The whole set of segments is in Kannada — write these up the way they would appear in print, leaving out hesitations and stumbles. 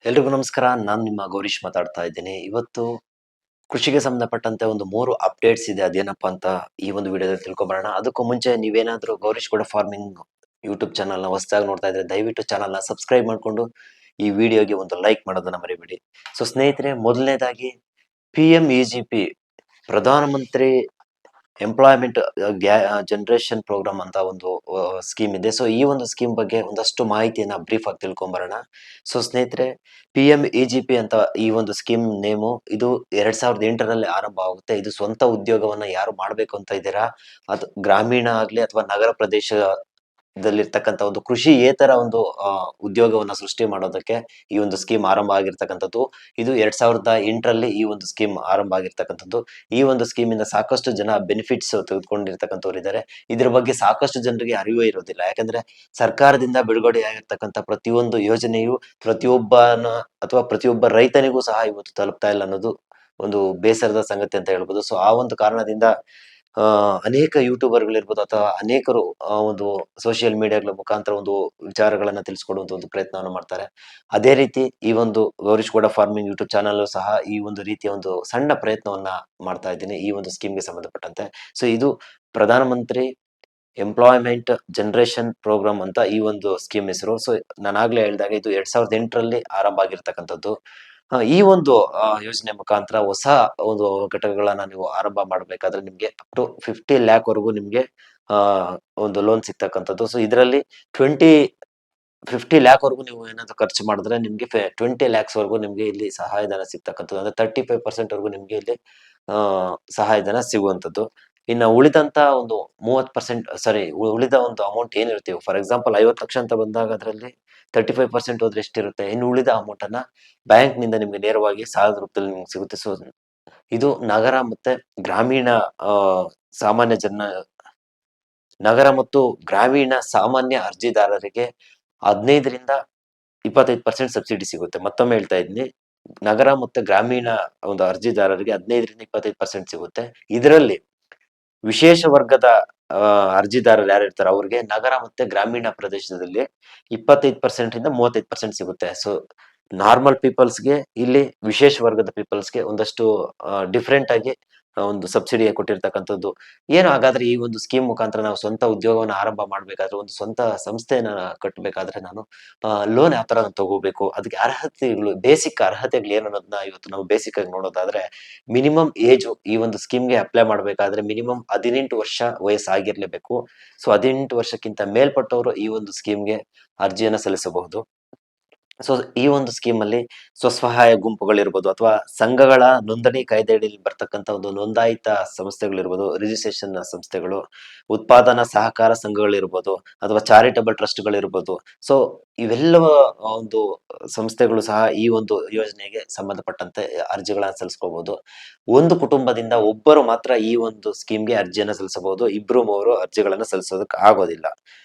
ಎಲ್ರಿಗೂ ನಮಸ್ಕಾರ. ನಾನು ನಿಮ್ಮ ಗೌರೀಶ್ ಮಾತಾಡ್ತಾ ಇದ್ದೀನಿ. ಇವತ್ತು ಕೃಷಿಗೆ ಸಂಬಂಧಪಟ್ಟಂತೆ ಒಂದು 3 ಅಪ್ಡೇಟ್ಸ್ ಇದೆ. ಅದೇನಪ್ಪಾ ಅಂತ ಈ ಒಂದು ವಿಡಿಯೋದಲ್ಲಿ ತಿಳ್ಕೊಂಬರೋಣ. ಅದಕ್ಕೂ ಮುಂಚೆ ನೀವೇನಾದ್ರೂ ಗೌರೀಶ್ ಕೂಡ ಫಾರ್ಮಿಂಗ್ ಯೂಟ್ಯೂಬ್ ಚಾನಲ್‌ನ ಹೊಸದಾಗಿ ನೋಡ್ತಾ ಇದ್ರೆ ದಯವಿಟ್ಟು ಚಾನಲ್‌ನ ಸಬ್ಸ್ಕ್ರೈಬ್ ಮಾಡ್ಕೊಂಡು ಈ ವಿಡಿಯೋಗೆ ಒಂದು ಲೈಕ್ ಮಾಡೋದನ್ನ ಮರಿಬೇಡಿ. ಸೊ ಸ್ನೇಹಿತರೆ, ಮೊದಲನೇದಾಗಿ PMEGP ಪ್ರಧಾನಮಂತ್ರಿ ಎಂಪ್ಲಾಯ್ಮೆಂಟ್ ಜನರೇಷನ್ ಪ್ರೋಗ್ರಾಮ್ ಅಂತ ಒಂದು ಸ್ಕೀಮ್ ಇದೆ. ಸೊ ಈ ಒಂದು ಸ್ಕೀಮ್ ಬಗ್ಗೆ ಒಂದಷ್ಟು ಮಾಹಿತಿಯನ್ನ ಬ್ರೀಫ್ ಆಗಿ ತಿಳ್ಕೊಂಬರೋಣ. ಸೊ ಸ್ನೇಹಿತರೆ, PMEGP ಅಂತ ಈ ಒಂದು ಸ್ಕೀಮ್ ನೇಮು ಇದು 2008ರಲ್ಲಿ ಆರಂಭ ಆಗುತ್ತೆ. ಇದು ಸ್ವಂತ ಉದ್ಯೋಗವನ್ನ ಯಾರು ಮಾಡ್ಬೇಕು ಅಂತ ಇದ್ದೀರಾ, ಅದು ಗ್ರಾಮೀಣ ಆಗ್ಲಿ ಅಥವಾ ನಗರ ಪ್ರದೇಶದಲ್ಲಿರ್ತಕ್ಕಂಥ ಒಂದು ಕೃಷಿಯೇತರ ಒಂದು ಉದ್ಯೋಗವನ್ನ ಸೃಷ್ಟಿ ಮಾಡೋದಕ್ಕೆ ಈ ಒಂದು ಸ್ಕೀಮ್ ಆರಂಭ ಆಗಿರ್ತಕ್ಕಂಥದ್ದು. ಇದು 2008ರಲ್ಲಿ ಈ ಒಂದು ಸ್ಕೀಮ್ ಆರಂಭ ಆಗಿರ್ತಕ್ಕಂಥದ್ದು. ಈ ಒಂದು ಸ್ಕೀಮಿಂದ ಸಾಕಷ್ಟು ಜನ ಬೆನಿಫಿಟ್ಸ್ ತೆಗೆದುಕೊಂಡಿರ್ತಕ್ಕಂಥವ್ರು ಇದ್ದಾರೆ. ಇದ್ರ ಬಗ್ಗೆ ಸಾಕಷ್ಟು ಜನರಿಗೆ ಅರಿವೇ ಇರೋದಿಲ್ಲ. ಯಾಕಂದ್ರೆ ಸರ್ಕಾರದಿಂದ ಬಿಡುಗಡೆ ಆಗಿರ್ತಕ್ಕಂಥ ಪ್ರತಿಯೊಂದು ಯೋಜನೆಯು ಪ್ರತಿಯೊಬ್ಬನ ಅಥವಾ ಪ್ರತಿಯೊಬ್ಬ ರೈತನಿಗೂ ಸಹ ಇವತ್ತು ತಲುಪ್ತಾ ಇಲ್ಲ ಅನ್ನೋದು ಒಂದು ಬೇಸರದ ಸಂಗತಿ ಅಂತ ಹೇಳ್ಬೋದು. ಸೊ ಆ ಒಂದು ಕಾರಣದಿಂದ ಅನೇಕ ಯೂಟ್ಯೂಬರ್ಗಳಿರ್ಬೋದು ಅಥವಾ ಅನೇಕರು ಒಂದು ಸೋಷಿಯಲ್ ಮೀಡಿಯಾಗಳ ಮುಖಾಂತರ ಒಂದು ವಿಚಾರಗಳನ್ನ ತಿಳಿಸ್ಕೊಡುವಂತ ಒಂದು ಪ್ರಯತ್ನವನ್ನು ಮಾಡ್ತಾರೆ. ಅದೇ ರೀತಿ ಈ ಒಂದು Gourish Gowda farming YouTube channel ಸಹ ಈ ಒಂದು ರೀತಿಯ ಒಂದು ಸಣ್ಣ ಪ್ರಯತ್ನವನ್ನ ಮಾಡ್ತಾ ಇದ್ದೀನಿ ಈ ಒಂದು ಸ್ಕೀಮ್ಗೆ ಸಂಬಂಧಪಟ್ಟಂತೆ. ಸೊ ಇದು ಪ್ರಧಾನಮಂತ್ರಿ ಎಂಪ್ಲಾಯ್ಮೆಂಟ್ ಜನರೇಷನ್ ಪ್ರೋಗ್ರಾಮ್ ಅಂತ ಈ ಒಂದು ಸ್ಕೀಮ್ ಹೆಸರು. ಸೊ ನಾನಾಗ್ಲೇ ಹೇಳಿದಾಗ ಇದು 2008ರಲ್ಲಿ ಆರಂಭ ಆಗಿರ್ತಕ್ಕಂಥದ್ದು. ಈ ಒಂದು ಯೋಜನೆ ಮುಖಾಂತರ ಹೊಸ ಒಂದು ಘಟಕಗಳನ್ನ ನೀವು ಆರಂಭ ಮಾಡ್ಬೇಕಾದ್ರೆ ನಿಮ್ಗೆ ಅಪ್ ಟು 50 ಲ್ಯಾಕ್ ವರೆಗೂ ನಿಮ್ಗೆ ಆ ಒಂದು ಲೋನ್ ಸಿಗ್ತಕ್ಕಂಥದ್ದು. ಸೊ ಇದರಲ್ಲಿ 50 ಲ್ಯಾಕ್ ವರೆಗೂ ನೀವು ಏನಾದ್ರು ಖರ್ಚು ಮಾಡಿದ್ರೆ ನಿಮ್ಗೆ 20 ಲ್ಯಾಕ್ಸ್ ವರೆಗೂ ನಿಮ್ಗೆ ಇಲ್ಲಿ ಸಹಾಯಧನ ಸಿಗ್ತಕ್ಕಂಥದ್ದು. ಅಂದ್ರೆ 35% ವರೆಗೂ ನಿಮ್ಗೆ ಇಲ್ಲಿ ಆ ಸಹಾಯಧನ ಸಿಗುವಂತದ್ದು. ಇನ್ನ ಉಳಿದಂತ ಒಂದು 30% ಸಾರಿ, ಉಳಿದ ಒಂದು ಅಮೌಂಟ್ ಏನಿರುತ್ತೆ, ಫಾರ್ ಎಕ್ಸಾಂಪಲ್ 50 ಲಕ್ಷ ಅಂತ ಬಂದಾಗ ಅದರಲ್ಲಿ 35% ಹೋದ್ರೆ ಎಷ್ಟಿರುತ್ತೆ, ಇನ್ನು ಉಳಿದ ಅಮೌಂಟ್ ಅನ್ನ ಬ್ಯಾಂಕ್ ನಿಂದ ನಿಮ್ಗೆ ನೇರವಾಗಿ ಸಾಲದ ರೂಪದಲ್ಲಿ ನಿಮ್ಗೆ ಸಿಗುತ್ತೆ. ಸೊ ಇದು ನಗರ ಮತ್ತೆ ಗ್ರಾಮೀಣ ಆ ಸಾಮಾನ್ಯ ಜನ ನಗರ ಮತ್ತು ಗ್ರಾಮೀಣ ಸಾಮಾನ್ಯ ಅರ್ಜಿದಾರರಿಗೆ 15ರಿಂದ 25% ಸಬ್ಸಿಡಿ ಸಿಗುತ್ತೆ. ಮತ್ತೊಮ್ಮೆ ಹೇಳ್ತಾ ಇದ್ದೀನಿ, ನಗರ ಮತ್ತು ಗ್ರಾಮೀಣ ಒಂದು ಅರ್ಜಿದಾರರಿಗೆ 15ರಿಂದ 25% ಸಿಗುತ್ತೆ. ಇದರಲ್ಲಿ ವಿಶೇಷ ವರ್ಗದ ಅರ್ಜಿದಾರರು ಯಾರು ಇರ್ತಾರೆ ಅವ್ರಿಗೆ ನಗರ ಮತ್ತೆ ಗ್ರಾಮೀಣ ಪ್ರದೇಶದಲ್ಲಿ 25% ಇಂದ 35% ಸಿಗುತ್ತೆ. ಸೊ ನಾರ್ಮಲ್ ಪೀಪಲ್ಸ್ಗೆ ಇಲ್ಲಿ ವಿಶೇಷ ವರ್ಗದ ಪೀಪಲ್ಸ್ಗೆ ಒಂದಷ್ಟು ಡಿಫ್ರೆಂಟ್ ಆಗಿ ಒಂದು ಸಬ್ಸಿಡಿ ಕೊಟ್ಟಿರ್ತಕ್ಕಂಥದ್ದು. ಏನು ಹಾಗಾದ್ರೆ ಈ ಒಂದು ಸ್ಕೀಮ್ ಮುಖಾಂತರ ನಾವು ಸ್ವಂತ ಉದ್ಯೋಗವನ್ನು ಆರಂಭ ಮಾಡ್ಬೇಕಾದ್ರೆ, ಒಂದು ಸ್ವಂತ ಸಂಸ್ಥೆಯನ್ನ ಕಟ್ಟಬೇಕಾದ್ರೆ ನಾನು ಲೋನ್ ಯಾವ ತರ ತಗೋಬೇಕು, ಅದಕ್ಕೆ ಅರ್ಹತೆಗಳು, ಬೇಸಿಕ್ ಅರ್ಹತೆಗಳು ಏನು ಅನ್ನೋದನ್ನ ಇವತ್ತು ನಾವು ಬೇಸಿಕ್ ಆಗಿ ನೋಡೋದಾದ್ರೆ, ಮಿನಿಮಮ್ ಏಜ್ ಈ ಒಂದು ಸ್ಕೀಮ್ಗೆ ಅಪ್ಲೈ ಮಾಡ್ಬೇಕಾದ್ರೆ ಮಿನಿಮಮ್ 18 ವರ್ಷ ವಯಸ್ಸಾಗಿರ್ಲೇಬೇಕು. ಸೊ 18 ವರ್ಷಕ್ಕಿಂತ ಮೇಲ್ಪಟ್ಟವರು ಈ ಒಂದು ಸ್ಕೀಮ್ಗೆ ಅರ್ಜಿಯನ್ನ ಸಲ್ಲಿಸಬಹುದು. ಸೊ ಈ ಒಂದು ಸ್ಕೀಮ್ ಅಲ್ಲಿ ಸ್ವಸಹಾಯ ಗುಂಪುಗಳಿರ್ಬೋದು ಅಥವಾ ಸಂಘಗಳ ನೋಂದಣಿ ಕಾಯ್ದೆಯಡಿಯಲ್ಲಿ ಬರ್ತಕ್ಕಂಥ ಒಂದು ನೋಂದಾಯಿತ ಸಂಸ್ಥೆಗಳಿರ್ಬೋದು, ರಿಜಿಸ್ಟ್ರೇಷನ್ ಸಂಸ್ಥೆಗಳು, ಉತ್ಪಾದನಾ ಸಹಕಾರ ಸಂಘಗಳಿರ್ಬೋದು ಅಥವಾ ಚಾರಿಟಬಲ್ ಟ್ರಸ್ಟ್ಗಳಿರ್ಬೋದು. ಸೊ ಇವೆಲ್ಲ ಒಂದು ಸಂಸ್ಥೆಗಳು ಸಹ ಈ ಒಂದು ಯೋಜನೆಗೆ ಸಂಬಂಧಪಟ್ಟಂತೆ ಅರ್ಜಿಗಳನ್ನ ಸಲ್ಲಿಸ್ಕೋಬಹುದು. ಒಂದು ಕುಟುಂಬದಿಂದ ಒಬ್ಬರು ಮಾತ್ರ ಈ ಒಂದು ಸ್ಕೀಮ್ಗೆ ಅರ್ಜಿಯನ್ನ ಸಲ್ಲಿಸಬಹುದು. ಇಬ್ರು ಮೂವರು ಅರ್ಜಿಗಳನ್ನ ಸಲ್ಲಿಸೋದಕ್ಕೆ ಆಗೋದಿಲ್ಲ.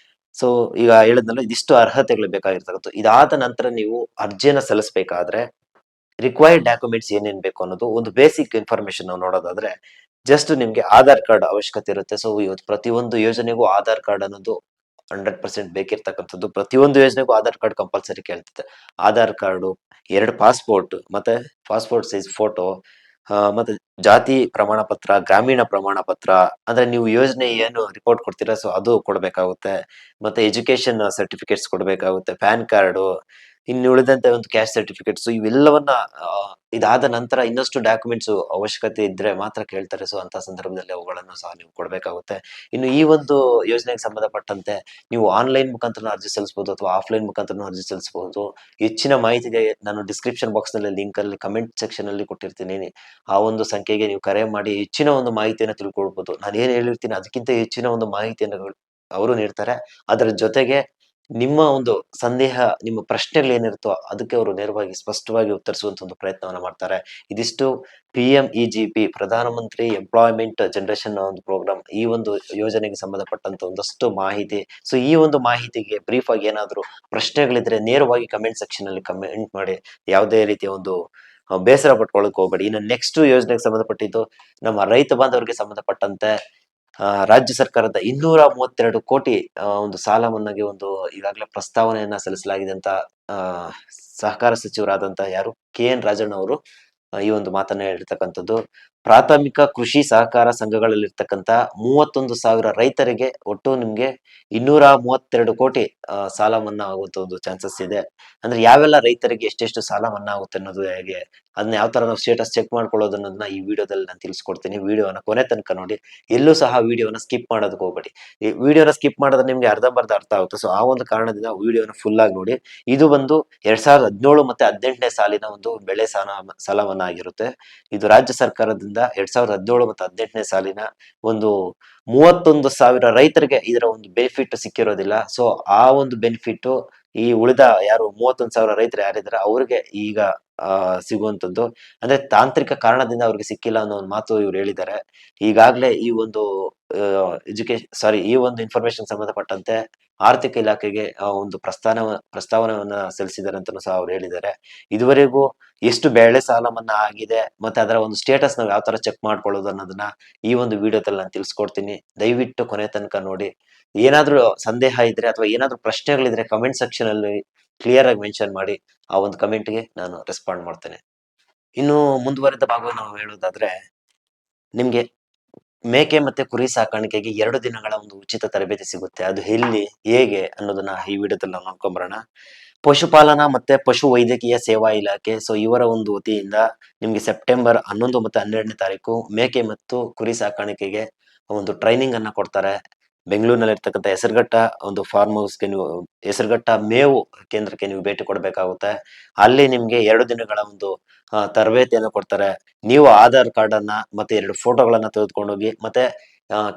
ಸೊ ಈಗ ಹೇಳಿದ್ನಲ್ಲ, ಇದಿಷ್ಟು ಅರ್ಹತೆಗಳು ಬೇಕಾಗಿರ್ತಕ್ಕಂಥ. ಇದಾದ ನಂತರ ನೀವು ಅರ್ಜಿಯನ್ನ ಸಲ್ಲಿಸಬೇಕಾದ್ರೆ ರಿಕ್ವೈರ್ಡ್ ಡಾಕ್ಯುಮೆಂಟ್ಸ್ ಏನೇನ್ ಬೇಕು ಅನ್ನೋದು ಒಂದು ಬೇಸಿಕ್ ಇನ್ಫಾರ್ಮೇಶನ್ ನಾವು ನೋಡೋದಾದ್ರೆ, ಜಸ್ಟ್ ನಿಮ್ಗೆ ಆಧಾರ್ ಕಾರ್ಡ್ ಅವಶ್ಯಕತೆ ಇರುತ್ತೆ. ಸೊ ಇವತ್ತು ಪ್ರತಿಯೊಂದು ಯೋಜನೆಗೂ ಆಧಾರ್ ಕಾರ್ಡ್ ಅನ್ನೋದು 100% ಬೇಕಿರ್ತಕ್ಕಂಥದ್ದು. ಪ್ರತಿಯೊಂದು ಯೋಜನೆಗೂ ಆಧಾರ್ ಕಾರ್ಡ್ ಕಂಪಲ್ಸರಿ ಕೇಳ್ತದೆ. ಆಧಾರ್ ಕಾರ್ಡು, 2 ಪಾಸ್ಪೋರ್ಟ್, ಮತ್ತೆ ಪಾಸ್ಪೋರ್ಟ್ ಸೈಜ್ ಫೋಟೋ, ಮತ್ತೆ ಜಾತಿ ಪ್ರಮಾಣ ಪತ್ರ, ಗ್ರಾಮೀಣ ಪ್ರಮಾಣ ಪತ್ರ, ಅಂದ್ರೆ ನೀವು ಯೋಜನೆ ಏನು ರಿಪೋರ್ಟ್ ಕೊಡ್ತೀರಾ ಸೊ ಅದು ಕೊಡ್ಬೇಕಾಗುತ್ತೆ. ಮತ್ತೆ ಎಜುಕೇಶನ್ ಸರ್ಟಿಫಿಕೇಟ್ಸ್ ಕೊಡ್ಬೇಕಾಗುತ್ತೆ, ಪ್ಯಾನ್ ಕಾರ್ಡು, ಇನ್ನು ಉಳಿದಂತೆ ಒಂದು ಕ್ಯಾಸ್ಟ್ ಸರ್ಟಿಫಿಕೇಟ್ಸ್, ಇವೆಲ್ಲವನ್ನ ಇದಾದ ನಂತರ ಇನ್ನಷ್ಟು ಡಾಕ್ಯುಮೆಂಟ್ಸ್ ಅವಶ್ಯಕತೆ ಇದ್ರೆ ಮಾತ್ರ ಕೇಳ್ತಾರೆ. ಸೊ ಅಂತ ಸಂದರ್ಭದಲ್ಲಿ ಅವುಗಳನ್ನು ಸಹ ನೀವು ಕೊಡ್ಬೇಕಾಗುತ್ತೆ. ಇನ್ನು ಈ ಒಂದು ಯೋಜನೆಗೆ ಸಂಬಂಧಪಟ್ಟಂತೆ ನೀವು ಆನ್ಲೈನ್ ಮುಖಾಂತರ ಅರ್ಜಿ ಸಲ್ಲಿಸಬಹುದು ಅಥವಾ ಆಫ್ಲೈನ್ ಮುಖಾಂತರ ಅರ್ಜಿ ಸಲ್ಲಿಸಬಹುದು. ಹೆಚ್ಚಿನ ಮಾಹಿತಿಗೆ ನಾನು ಡಿಸ್ಕ್ರಿಪ್ಷನ್ ಬಾಕ್ಸ್ ನಲ್ಲಿ ಲಿಂಕ್ ಅಲ್ಲಿ ಕಮೆಂಟ್ ಸೆಕ್ಷನ್ ಅಲ್ಲಿ ಕೊಟ್ಟಿರ್ತೀನಿ. ಆ ಒಂದು ಸಂಖ್ಯೆಗೆ ನೀವು ಕರೆ ಮಾಡಿ ಹೆಚ್ಚಿನ ಒಂದು ಮಾಹಿತಿಯನ್ನು ತಿಳ್ಕೊಳ್ಬಹುದು. ನಾನು ಏನ್ ಹೇಳಿರ್ತೀನಿ ಅದಕ್ಕಿಂತ ಹೆಚ್ಚಿನ ಒಂದು ಮಾಹಿತಿಯನ್ನು ಅವರು ನೀಡ್ತಾರೆ. ಅದರ ಜೊತೆಗೆ ನಿಮ್ಮ ಒಂದು ಸಂದೇಹ, ನಿಮ್ಮ ಪ್ರಶ್ನೆಗಳು ಏನಿರುತ್ತೋ ಅದಕ್ಕೆ ಅವರು ನೇರವಾಗಿ ಸ್ಪಷ್ಟವಾಗಿ ಉತ್ತರಿಸುವಂತ ಒಂದು ಪ್ರಯತ್ನವನ್ನ ಮಾಡ್ತಾರೆ. ಇದಿಷ್ಟು PMEGP ಪ್ರಧಾನಮಂತ್ರಿ ಎಂಪ್ಲಾಯ್ಮೆಂಟ್ ಜನರೇಷನ್ ಒಂದು ಪ್ರೋಗ್ರಾಮ್, ಈ ಒಂದು ಯೋಜನೆಗೆ ಸಂಬಂಧಪಟ್ಟಂತ ಒಂದಷ್ಟು ಮಾಹಿತಿ. ಸೊ ಈ ಒಂದು ಮಾಹಿತಿಗೆ ಬ್ರೀಫ್ ಆಗಿ ಏನಾದ್ರು ಪ್ರಶ್ನೆಗಳಿದ್ರೆ ನೇರವಾಗಿ ಕಮೆಂಟ್ ಸೆಕ್ಷನ್ ಅಲ್ಲಿ ಕಮೆಂಟ್ ಮಾಡಿ. ಯಾವುದೇ ರೀತಿಯ ಒಂದು ಬೇಸರ ಪಟ್ಕೊಳ್ಳಕ್ ಹೋಗ್ಬೇಡಿ. ಇನ್ನು ನೆಕ್ಸ್ಟ್ ಯೋಜನೆಗೆ ಸಂಬಂಧಪಟ್ಟಿದ್ದು ನಮ್ಮ ರೈತ ಬಾಂಧವರಿಗೆ ಸಂಬಂಧಪಟ್ಟಂತೆ ರಾಜ್ಯ ಸರ್ಕಾರದ 232 ಕೋಟಿ ಒಂದು ಸಾಲ ಮನ್ನಾಗೆ ಒಂದು ಈಗಾಗಲೇ ಪ್ರಸ್ತಾವನೆಯನ್ನ ಸಲ್ಲಿಸಲಾಗಿದೆ ಅಂತ ಸಹಕಾರ ಸಚಿವರಾದಂತ ಯಾರು KN ರಾಜಣ್ಣ ಅವರು ಈ ಒಂದು ಮಾತನ್ನ ಹೇಳಿರ್ತಕ್ಕಂಥದ್ದು. ಪ್ರಾಥಮಿಕ ಕೃಷಿ ಸಹಕಾರ ಸಂಘಗಳಲ್ಲಿರ್ತಕ್ಕಂಥ 31,000 ರೈತರಿಗೆ ಒಟ್ಟು ನಿಮ್ಗೆ 232 ಕೋಟಿ ಸಾಲ ಮನ್ನಾ ಆಗುವಂತ ಒಂದು ಚಾನ್ಸಸ್ ಇದೆ. ಅಂದ್ರೆ ಯಾವೆಲ್ಲ ರೈತರಿಗೆ ಎಷ್ಟೆಷ್ಟು ಸಾಲ ಮನ್ನಾ ಆಗುತ್ತೆ ಅನ್ನೋದು ಹೇಗೆ, ಅದನ್ನ ಯಾವ ತರ ನಾವು ಸ್ಟೇಟಸ್ ಚೆಕ್ ಮಾಡ್ಕೊಳ್ಳೋದು ಅನ್ನೋದನ್ನ ಈ ವಿಡಿಯೋದಲ್ಲಿ ನಾನು ತಿಳಿಸ್ಕೊಡ್ತೀನಿ. ವಿಡಿಯೋನ ಕೊನೆ ತನಕ ನೋಡಿ, ಎಲ್ಲೂ ಸಹ ವಿಡಿಯೋನ ಸ್ಕಿಪ್ ಮಾಡೋದಕ್ಕೆ ಹೋಗ್ಬೇಡಿ. ಈ ವಿಡಿಯೋನ ಸ್ಕಿಪ್ ಮಾಡಿದ್ರೆ ನಿಮ್ಗೆ ಅರ್ಧಂಬರ್ಧ ಅರ್ಥ ಆಗುತ್ತೆ. ಸೊ ಆ ಒಂದು ಕಾರಣದಿಂದ ವಿಡಿಯೋನ ಫುಲ್ ಆಗಿ ನೋಡಿ. ಇದು ಬಂದು 2017 ಮತ್ತೆ 18ನೇ ಸಾಲಿನ ಒಂದು ಬೆಳೆ ಸಾಲ ಮನ್ನಾ ಆಗಿರುತ್ತೆ. ಇದು ರಾಜ್ಯ ಸರ್ಕಾರದಿಂದ 2017 ಮತ್ತು 18ನೇ ಸಾಲಿನ ಒಂದು 31,000 ರೈತರಿಗೆ ಇದರ ಒಂದು ಬೆನಿಫಿಟ್ ಸಿಕ್ಕಿರೋದಿಲ್ಲ. ಸೊ ಆ ಒಂದು ಬೆನಿಫಿಟ್ ಈ ಉಳಿದ ಯಾರು 31,000 ರೈತರು ಯಾರಿದ್ದಾರೆ ಅವ್ರಿಗೆ ಈಗ ಸಿಗುವಂತದ್ದು. ಅಂದ್ರೆ ತಾಂತ್ರಿಕ ಕಾರಣದಿಂದ ಅವ್ರಿಗೆ ಸಿಕ್ಕಿಲ್ಲ ಅನ್ನೋ ಒಂದು ಮಾತು ಇವ್ರು ಹೇಳಿದ್ದಾರೆ. ಈಗಾಗ್ಲೇ ಈ ಒಂದು ಈ ಒಂದು ಇನ್ಫಾರ್ಮೇಶನ್ ಸಂಬಂಧಪಟ್ಟಂತೆ ಆರ್ಥಿಕ ಇಲಾಖೆಗೆ ಒಂದು ಪ್ರಸ್ತಾವನೆಯನ್ನ ಸಲ್ಲಿಸಿದ್ದಾರೆ ಅಂತಾನೂ ಸಹ ಅವ್ರು ಹೇಳಿದ್ದಾರೆ. ಇದುವರೆಗೂ ಎಷ್ಟು ಬೆಳೆ ಸಾಲ ಮನ್ನಾ ಆಗಿದೆ ಮತ್ತೆ ಅದರ ಒಂದು ಸ್ಟೇಟಸ್ ನಾವು ಯಾವ ತರ ಚೆಕ್ ಮಾಡ್ಕೊಳ್ಳೋದು ಅನ್ನೋದನ್ನ ಈ ಒಂದು ವಿಡಿಯೋದಲ್ಲಿ ನಾನು ತಿಳಿಸ್ಕೊಡ್ತೀನಿ. ದಯವಿಟ್ಟು ಕೊನೆ ತನಕ ನೋಡಿ. ಏನಾದ್ರೂ ಸಂದೇಹ ಇದ್ರೆ ಅಥವಾ ಏನಾದ್ರೂ ಪ್ರಶ್ನೆಗಳಿದ್ರೆ ಕಮೆಂಟ್ ಸೆಕ್ಷನ್ ಅಲ್ಲಿ ಕ್ಲಿಯರ್ ಆಗಿ ಮೆನ್ಷನ್ ಮಾಡಿ. ಆ ಒಂದು ಕಮೆಂಟ್ಗೆ ನಾನು ರೆಸ್ಪಾಂಡ್ ಮಾಡ್ತೇನೆ. ಇನ್ನು ಮುಂದುವರೆದ ಭಾಗ ನಾವು ಹೇಳೋದಾದ್ರೆ, ನಿಮ್ಗೆ ಮೇಕೆ ಮತ್ತೆ ಕುರಿ ಸಾಕಾಣಿಕೆಗೆ 2 ದಿನಗಳ ಒಂದು ಉಚಿತ ತರಬೇತಿ ಸಿಗುತ್ತೆ. ಅದು ಎಲ್ಲಿ, ಹೇಗೆ ಅನ್ನೋದನ್ನ ಈ ವಿಡಿಯೋದಲ್ಲಿ ನಾವು ನೋಡ್ಕೊಂಬರೋಣ. ಪಶುಪಾಲನಾ ಮತ್ತೆ ಪಶು ವೈದ್ಯಕೀಯ ಸೇವಾ ಇಲಾಖೆ ಇವರ ಒಂದು ವತಿಯಿಂದ ನಿಮ್ಗೆ ಸೆಪ್ಟೆಂಬರ್ 11 ಮತ್ತು 12ನೇ ತಾರೀಕು ಮೇಕೆ ಮತ್ತು ಕುರಿ ಸಾಕಾಣಿಕೆಗೆ ಒಂದು ಟ್ರೈನಿಂಗ್ ಅನ್ನ ಕೊಡ್ತಾರೆ. ಬೆಂಗಳೂರಿನಲ್ಲಿ ಇರ್ತಕ್ಕಂಥ ಹೆಸರುಘಟ್ಟ ಒಂದು ಫಾರ್ಮ್ ಹೌಸ್ಗೆ ನೀವು, ಹೆಸರುಘಟ್ಟ ಮೇವು ಕೇಂದ್ರಕ್ಕೆ ನೀವು ಭೇಟಿ ಕೊಡಬೇಕಾಗುತ್ತೆ. ಅಲ್ಲಿ ನಿಮ್ಗೆ 2 ದಿನಗಳ ಒಂದು ತರಬೇತಿಯನ್ನು ಕೊಡ್ತಾರೆ. ನೀವು ಆಧಾರ್ ಕಾರ್ಡ್ ಅನ್ನ ಮತ್ತೆ 2 ಫೋಟೋಗಳನ್ನ ತೆಗೆದುಕೊಂಡು ಹೋಗಿ, ಮತ್ತೆ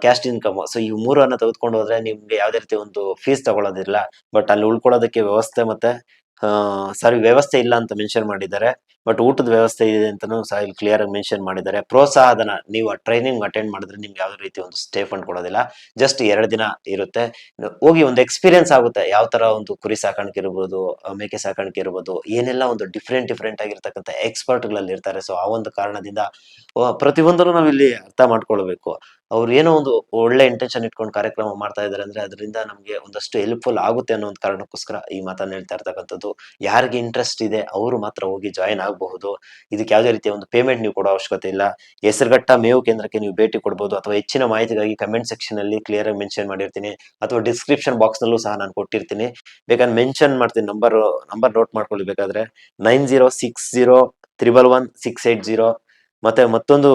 ಕ್ಯಾಸ್ಟ್ ಇನ್ಕಮ್, ಈ ಮೂರನ್ನ ತೆಗೆದುಕೊಂಡು ಹೋದ್ರೆ ನಿಮ್ಗೆ ಯಾವ್ದೇ ರೀತಿ ಒಂದು ಫೀಸ್ ತಗೊಳ್ಳೋದಿಲ್ಲ. ಬಟ್ ಅಲ್ಲಿ ಉಳ್ಕೊಳ್ಳೋದಕ್ಕೆ ವ್ಯವಸ್ಥೆ ಮತ್ತೆ ವ್ಯವಸ್ಥೆ ಇಲ್ಲ ಅಂತ ಮೆನ್ಷನ್ ಮಾಡಿದ್ದಾರೆ. ಬಟ್ ಊಟದ ವ್ಯವಸ್ಥೆ ಇದೆ ಅಂತಾನೂ ಸಹ ಇಲ್ಲಿ ಕ್ಲಿಯರ್ ಆಗಿ ಮೆನ್ಷನ್ ಮಾಡಿದ್ದಾರೆ. ಪ್ರೋತ್ಸಾಹಧನ, ನೀವು ಟ್ರೈನಿಂಗ್ ಅಟೆಂಡ್ ಮಾಡಿದ್ರೆ ನಿಮ್ಗೆ ಯಾವ್ದೇ ರೀತಿ ಒಂದು ಸ್ಟೇ ಫಂಡ್ ಕೊಡೋದಿಲ್ಲ. ಜಸ್ಟ್ 2 ದಿನ ಇರುತ್ತೆ. ಹೋಗಿ ಒಂದು ಎಕ್ಸ್ಪೀರಿಯನ್ಸ್ ಆಗುತ್ತೆ. ಯಾವ ತರ ಒಂದು ಕುರಿ ಸಾಕಾಣಿಕೆ ಇರ್ಬೋದು, ಮೇಕೆ ಸಾಕಾಣಿಕೆ ಇರ್ಬೋದು, ಏನೆಲ್ಲ ಒಂದು ಡಿಫ್ರೆಂಟ್ ಆಗಿರ್ತಕ್ಕಂಥ ಎಕ್ಸ್ಪರ್ಟ್ ಗಳಲ್ಲಿ ಇರ್ತಾರೆ. ಸೊ ಆ ಒಂದು ಕಾರಣದಿಂದ ಪ್ರತಿಯೊಂದನ್ನು ನಾವು ಇಲ್ಲಿ ಅರ್ಥ ಮಾಡ್ಕೊಳ್ಬೇಕು. ಅವ್ರು ಏನೋ ಒಂದು ಒಳ್ಳೆ ಇಂಟೆನ್ಷನ್ ಇಟ್ಕೊಂಡು ಕಾರ್ಯಕ್ರಮ ಮಾಡ್ತಾ ಇದಾರೆ ಅಂದ್ರೆ ಅದರಿಂದ ನಮ್ಗೆ ಒಂದಷ್ಟು ಹೆಲ್ಪ್ಫುಲ್ ಆಗುತ್ತೆ ಅನ್ನೋ ಒಂದು ಕಾರಣಕ್ಕೋಸ್ಕರ ಈ ಮಾತನ್ನ ಹೇಳ್ತಾ ಇರ್ತಕ್ಕಂಥದ್ದು. ಯಾರಿಗೆ ಇಂಟ್ರೆಸ್ಟ್ ಇದೆ ಅವರು ಮಾತ್ರ ಹೋಗಿ ಜಾಯಿನ್ ಆಗಬಹುದು. ಇದಕ್ಕೆ ಯಾವುದೇ ರೀತಿಯ ಒಂದು ಪೇಮೆಂಟ್ ನೀವು ಕೊಡೋ ಅವಶ್ಯಕತೆ ಇಲ್ಲ. ಹೆಸರುಘಟ್ಟ ಮೇವು ಕೇಂದ್ರಕ್ಕೆ ನೀವು ಭೇಟಿ ಕೊಡಬಹುದು. ಅಥವಾ ಹೆಚ್ಚಿನ ಮಾಹಿತಿಗಾಗಿ ಕಮೆಂಟ್ ಸೆಕ್ಷನ್ ಅಲ್ಲಿ ಕ್ಲಿಯರ್ ಆಗಿ ಮೆನ್ಷನ್ ಮಾಡಿರ್ತೀನಿ, ಅಥವಾ ಡಿಸ್ಕ್ರಿಪ್ಷನ್ ಬಾಕ್ಸ್ ನಲ್ಲೂ ಸಹ ನಾನು ಕೊಟ್ಟಿರ್ತೀನಿ. ಬೇಕಾದ್ರೆ ಮೆನ್ಷನ್ ಮಾಡ್ತೀನಿ. ನಂಬರ್ ನೋಟ್ ಮಾಡ್ಕೊಳ್ಳಿ ಬೇಕಾದ್ರೆ. 9060111680 ಮತ್ತೆ ಮತ್ತೊಂದು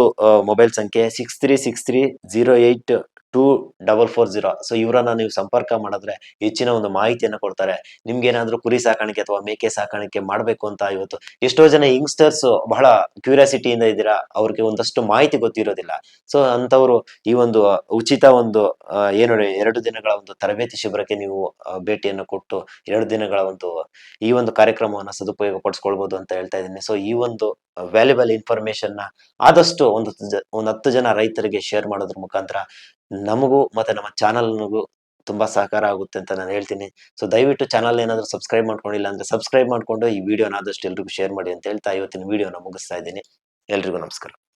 ಮೊಬೈಲ್ ಸಂಖ್ಯೆ 6363082440. ಸೊ ಇವರನ್ನ ನೀವು ಸಂಪರ್ಕ ಮಾಡಿದ್ರೆ ಹೆಚ್ಚಿನ ಒಂದು ಮಾಹಿತಿಯನ್ನ ಕೊಡ್ತಾರೆ. ನಿಮ್ಗೆ ಏನಾದ್ರೂ ಕುರಿ ಸಾಕಾಣಿಕೆ ಅಥವಾ ಮೇಕೆ ಸಾಕಾಣಿಕೆ ಮಾಡ್ಬೇಕು ಅಂತ ಇವತ್ತು ಎಷ್ಟೋ ಜನ ಯಂಗ್ಸ್ಟರ್ಸ್ ಬಹಳ ಕ್ಯೂರಿಯಾಸಿಟಿಯಿಂದ ಇದ್ದೀರಾ, ಅವ್ರಿಗೆ ಒಂದಷ್ಟು ಮಾಹಿತಿ ಗೊತ್ತಿರೋದಿಲ್ಲ. ಸೊ ಅಂತವರು ಈ ಒಂದು ಉಚಿತ ಒಂದು 2 ದಿನಗಳ ಒಂದು ತರಬೇತಿ ಶಿಬಿರಕ್ಕೆ ನೀವು ಭೇಟಿಯನ್ನು ಕೊಟ್ಟು 2 ದಿನಗಳ ಈ ಒಂದು ಕಾರ್ಯಕ್ರಮವನ್ನ ಸದುಪಯೋಗ ಪಡಿಸ್ಕೊಳ್ಬಹುದು ಅಂತ ಹೇಳ್ತಾ ಇದ್ದೀನಿ. ಸೊ ಈ ಒಂದು ವ್ಯಾಲ್ಯೂಬಲ್ ಇನ್ಫಾರ್ಮೇಶನ್ ನ ಆದಷ್ಟು ಒಂದು 10 ಜನ ರೈತರಿಗೆ ಶೇರ್ ಮಾಡೋದ್ರ ಮುಖಾಂತರ ನಮಗೂ ಮತ್ತೆ ನಮ್ಮ ಚಾನಲ್ನಿಗೂ ತುಂಬಾ ಸಹಕಾರ ಆಗುತ್ತೆ ಅಂತ ನಾನು ಹೇಳ್ತೀನಿ. ಸೊ ದಯವಿಟ್ಟು ಚಾನಲ್ ಏನಾದ್ರು ಸಬ್ಸ್ಕ್ರೈಬ್ ಮಾಡ್ಕೊಂಡಿಲ್ಲ ಅಂದ್ರೆ ಸಬ್ಸ್ಕ್ರೈಬ್ ಮಾಡ್ಕೊಂಡು ಈ ವಿಡಿಯೋನ ಆದಷ್ಟು ಎಲ್ರಿಗೂ ಶೇರ್ ಮಾಡಿ ಅಂತ ಹೇಳ್ತಾ ಇವತ್ತಿನ ವಿಡಿಯೋನ ಮುಗಿಸ್ತಾ ಇದ್ದೀನಿ. ಎಲ್ರಿಗೂ ನಮಸ್ಕಾರ.